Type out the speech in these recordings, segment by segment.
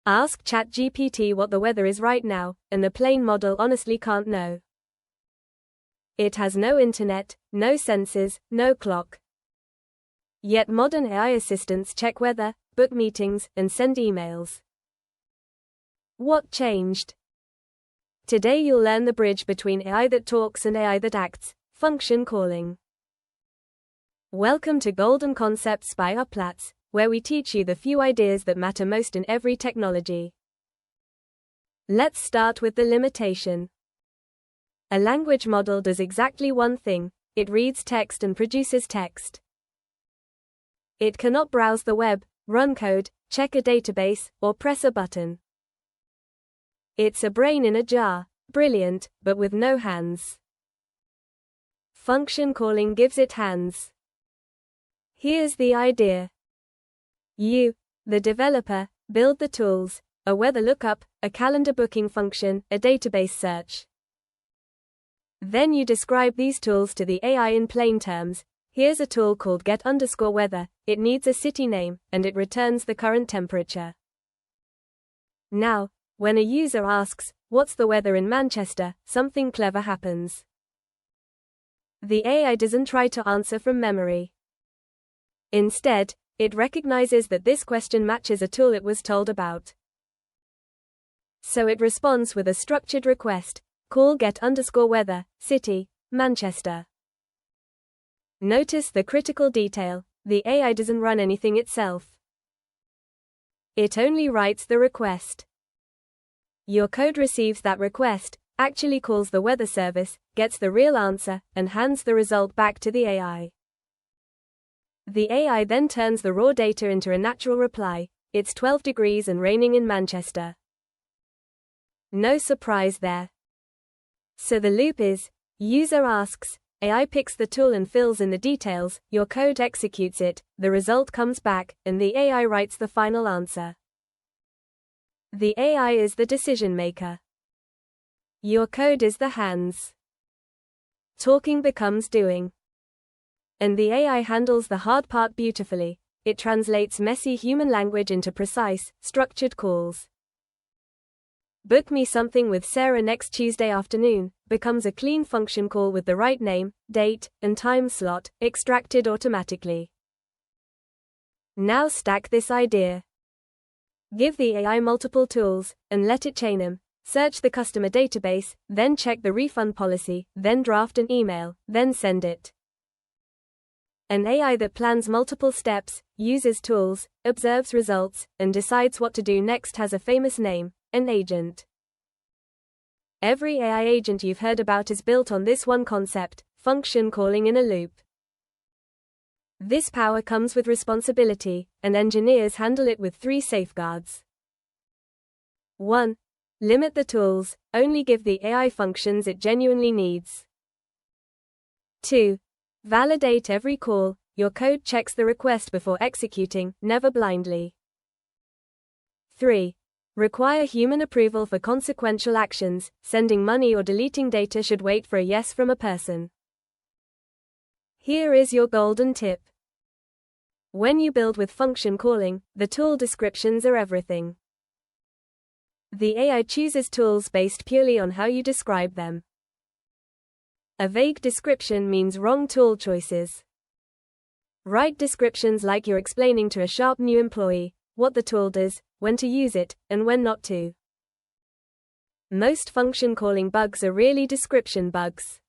Ask ChatGPT what the weather is right now, and the plain model honestly can't know. It has no internet, no sensors, no clock. Yet modern AI assistants check weather, book meetings, and send emails. What changed? Today you'll learn the bridge between AI that talks and AI that acts, function calling. Welcome to Golden Concepts by Uplatz, where we teach you the few ideas that matter most in every technology. Let's start with the limitation. A language model does exactly one thing: it reads text and produces text. It cannot browse the web, run code, check a database, or press a button. It's a brain in a jar, brilliant, but with no hands. Function calling gives it hands. Here's the idea. You, the developer, build the tools: a weather lookup, a calendar booking function, a database search. Then you describe these tools to the AI in plain terms. Here's a tool called get_weather, it needs a city name, and it returns the current temperature. Now, when a user asks, "What's the weather in Manchester?" something clever happens. The AI doesn't try to answer from memory. Instead, it recognizes that this question matches a tool it was told about. So it responds with a structured request: call get_weather, city, Manchester. Notice the critical detail: the AI doesn't run anything itself. It only writes the request. Your code receives that request, actually calls the weather service, gets the real answer, and hands the result back to the AI. The AI then turns the raw data into a natural reply: it's 12 degrees and raining in Manchester. No surprise there. So the loop is: user asks, AI picks the tool and fills in the details, your code executes it, the result comes back, and the AI writes the final answer. The AI is the decision maker. Your code is the hands. Talking becomes doing. And the AI handles the hard part beautifully. It translates messy human language into precise, structured calls. Book me something with Sarah next Tuesday afternoon becomes a clean function call with the right name, date, and time slot, extracted automatically. Now stack this idea. Give the AI multiple tools, and let it chain them. Search the customer database, then check the refund policy, then draft an email, then send it. An AI that plans multiple steps, uses tools, observes results, and decides what to do next has a famous name: an agent. Every AI agent you've heard about is built on this one concept: function calling in a loop. This power comes with responsibility, and engineers handle it with 3 safeguards. 1. Limit the tools, only give the AI functions it genuinely needs. 2. Validate every call, your code checks the request before executing, never blindly. 3. Require human approval for consequential actions, sending money or deleting data should wait for a yes from a person. Here is your golden tip. When you build with function calling, the tool descriptions are everything. The AI chooses tools based purely on how you describe them. A vague description means wrong tool choices. Write descriptions like you're explaining to a sharp new employee what the tool does, when to use it, and when not to. Most function calling bugs are really description bugs.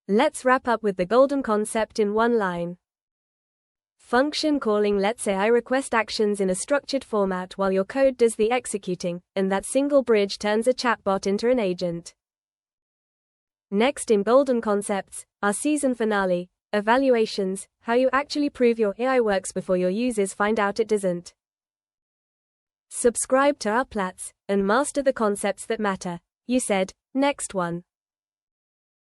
Let's wrap up with the golden concept in one line. Function calling lets AI request actions in a structured format while your code does the executing, and that single bridge turns a chatbot into an agent. Next in Golden Concepts, our season finale, evaluations: how you actually prove your AI works before your users find out it doesn't. Subscribe to Uplatz, and master the concepts that matter. You said, next one.